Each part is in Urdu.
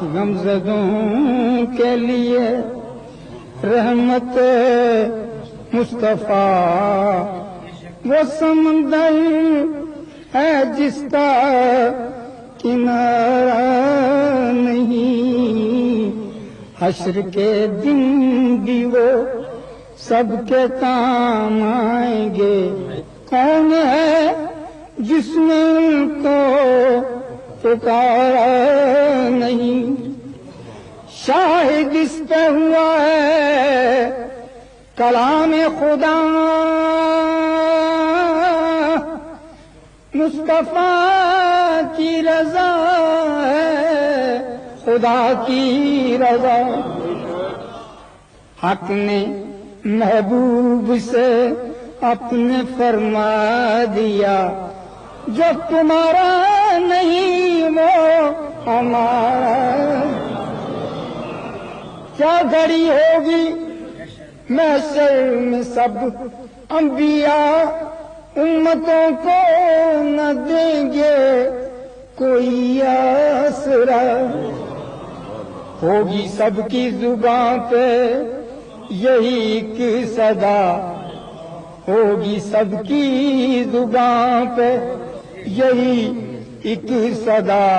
غمزدوں کے لیے رحمت مصطفیٰ وہ سمندر ہے جس کا کنارہ نہیں، حشر کے دن بھی وہ سب کے کام آئیں گے۔ کون ہے جس نے ان کو پکارا نہیں؟ شاہد اس پہ ہوا ہے کلام خدا، مصطفیٰ کی رضا ہے خدا کی رضا۔ حق نے محبوب سے اپنے فرما دیا، جو تمہارا نہیں وہ ہمارا۔ کیا گھڑی ہوگی محشر میں سب انبیاء امتوں کو نہ دیں گے کوئی آسرا۔ ہوگی سب کی زبان پہ یہی ایک صدا، ہوگی سب کی زبان پہ یہی ایک صدا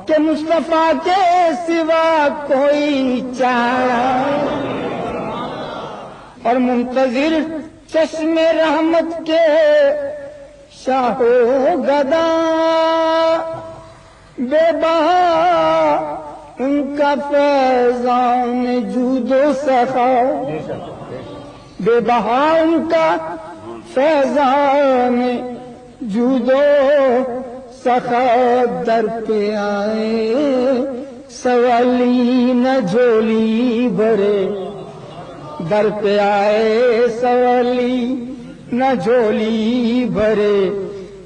کہ مصطفیٰ کے سوا کوئی چارہ۔ اور منتظر چشم رحمت کے شاہ و گدا، بے بہا ان کا فیضان جود و سخا، بے بہا ان کا فیضان جود و سخا۔ در پہ آئے سوالی نہ جھولی بھرے، در پہ آئے سوالی نہ جھولی بھرے،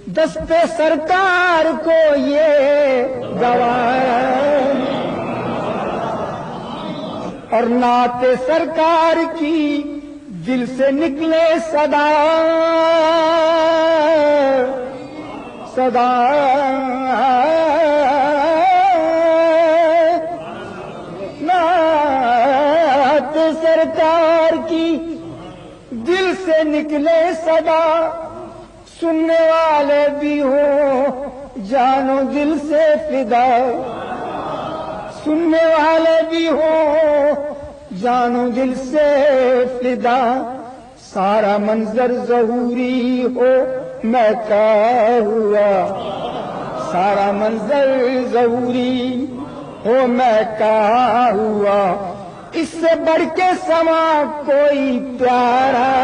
دست سرکار کو یہ گواہ۔ اور نعت سرکار کی دل سے نکلے صدا، صدا نعت سرکار کی دل سے نکلے صدا، سننے والے بھی ہوں جانو دل سے فدا، سننے والے بھی ہوں جانو دل سے فدا۔ سارا منظر ظہوری ہو میں کا ہوا، سارا منظر ظہوری ہو میں کا ہوا، اس سے بڑھ کے سما کوئی پیارا